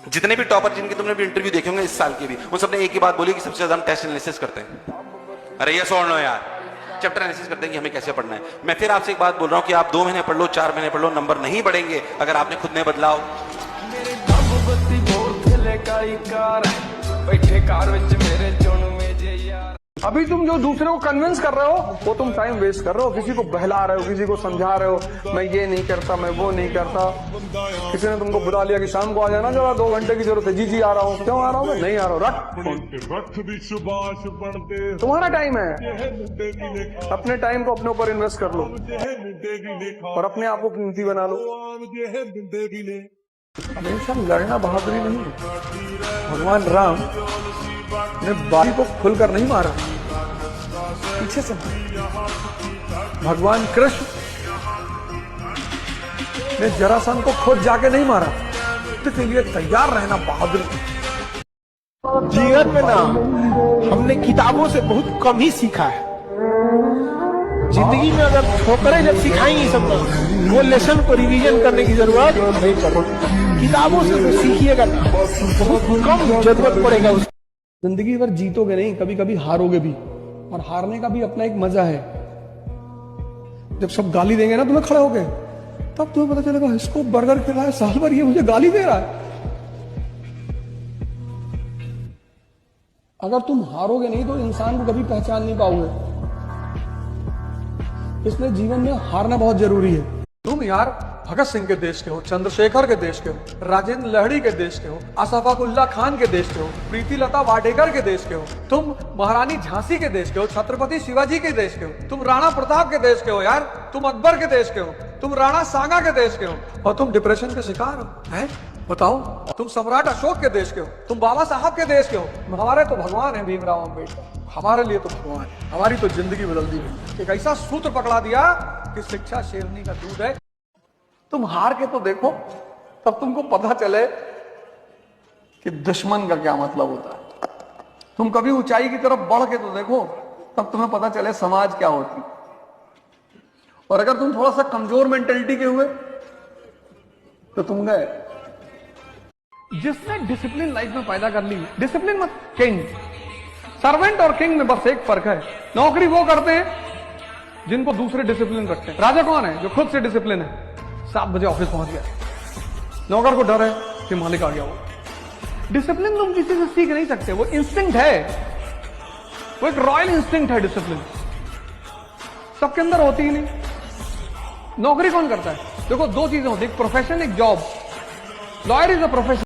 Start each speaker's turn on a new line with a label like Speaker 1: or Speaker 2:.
Speaker 1: जितने भी टॉपर जिनके तुमने भी इंटरव्यू देखे होंगे इस साल के भी, उन सबने एक ही बात बोली कि सबसे ज्यादा हम टेस्ट एनालिसिस करते हैं। अरे ये सोच लो यार, चैप्टर एनालिसिस करते हैं कि हमें कैसे पढ़ना है। मैं फिर आपसे एक बात बोल रहा हूं कि आप 2 महीने पढ़ लो, 4 महीने पढ़ लो, नंबर नहीं बढ़ेंगे अगर आपने खुद में बदलाव।
Speaker 2: अभी तुम जो दूसरे को कन्विंस कर रहे हो वो तुम टाइम वेस्ट कर रहे हो, किसी को बहला रहे हो, किसी को समझा रहे हो मैं ये नहीं करता, मैं वो नहीं करता। किसी ने तुमको बुला लिया कि शाम को आ जाना, जरा 2 घंटे की जरूरत है। जी आ रहा हूँ। क्यों आ रहा हूँ? मैं नहीं आ रहा हूँ। रख, तुम्हारा टाइम है, अपने टाइम को अपने ऊपर इन्वेस्ट कर लो और अपने आप को कीमती बना लो। हमेशा लड़ना बहादुरी नहीं। भगवान राम ने बाली को खुलकर नहीं मारा, पीछे से मारा। भगवान कृष्ण ने जरासंध को खुद जाके नहीं मारा, इसके लिए तैयार रहना बहादुरी।
Speaker 3: जीवन में ना हमने किताबों से बहुत कम ही सीखा है। जिंदगी में अगर ठोकरें जब सिखाएंगी सब वो लेसन को रिवीजन करने की जरूरत नहीं पड़ेगी। किताबों से तो सीखिएगा ना, बहुत कम जरूरत पड़ेगा उसकी।
Speaker 2: जिंदगी भर जीतोगे नहीं, कभी कभी हारोगे भी, और हारने का भी अपना एक मजा है। जब सब गाली देंगे ना तुम्हें खड़े होगे, तब तुम्हें पता चलेगा इसको बर्गर खिलाया साल भर, ये मुझे गाली दे रहा है। अगर तुम हारोगे नहीं तो इंसान को कभी पहचान नहीं पाओगे। इसलिए जीवन में हारना बहुत जरूरी है। तुम यार भगत सिंह के देश के हो, चंद्रशेखर के देश के हो, राजेंद्र लहड़ी के देश के हो, अशफाकुल्ला खान के देश के हो, प्रीति लता वाडेकर के देश के हो, तुम महारानी झांसी के देश के हो, छत्रपति शिवाजी के देश के हो, तुम राणा प्रताप के देश के हो यार, तुम अकबर के देश के हो, तुम राणा सांगा के देश के हो, और तुम डिप्रेशन के शिकार हो। हैं? बताओ, तुम सम्राट अशोक के देश के हो, तुम बाबा साहब के देश के हो। हमारे तो भगवान है भीमराव अम्बेडकर, हमारे लिए तो भगवान है। हमारी तो जिंदगी बदल दी है। एक ऐसा सूत्र पकड़ा दिया कि शिक्षा शेरनी का दूध है। तुम हार के तो देखो, तब तुमको पता चले कि दुश्मन का क्या मतलब होता है। तुम कभी ऊंचाई की तरफ बढ़ के तो देखो, तब तुम्हें पता चले समाज क्या होती। और अगर तुम थोड़ा सा कमजोर मेंटेलिटी के हुए तो तुम गए। जिसने डिसिप्लिन लाइफ में पैदा कर ली, डिसिप्लिन मत, किंग, सर्वेंट और किंग में बस एक फर्क है। नौकरी वो करते हैं जिनको दूसरे डिसिप्लिन रखते हैं। राजा कौन है? जो खुद से डिसिप्लिन है। 7 बजे ऑफिस पहुंच गया, नौकर को डर है कि मालिक आ गया हो। डिसिप्लिन तुम किसी से सीख नहीं सकते, वो इंस्टिंक्ट है, वो एक रॉयल इंस्टिंक्ट है। डिसिप्लिन सबके अंदर होती ही नहीं। नौकरी कौन करता है? देखो 2 चीजें होती है, एक प्रोफेशन, एक job. Lawyer is a profession.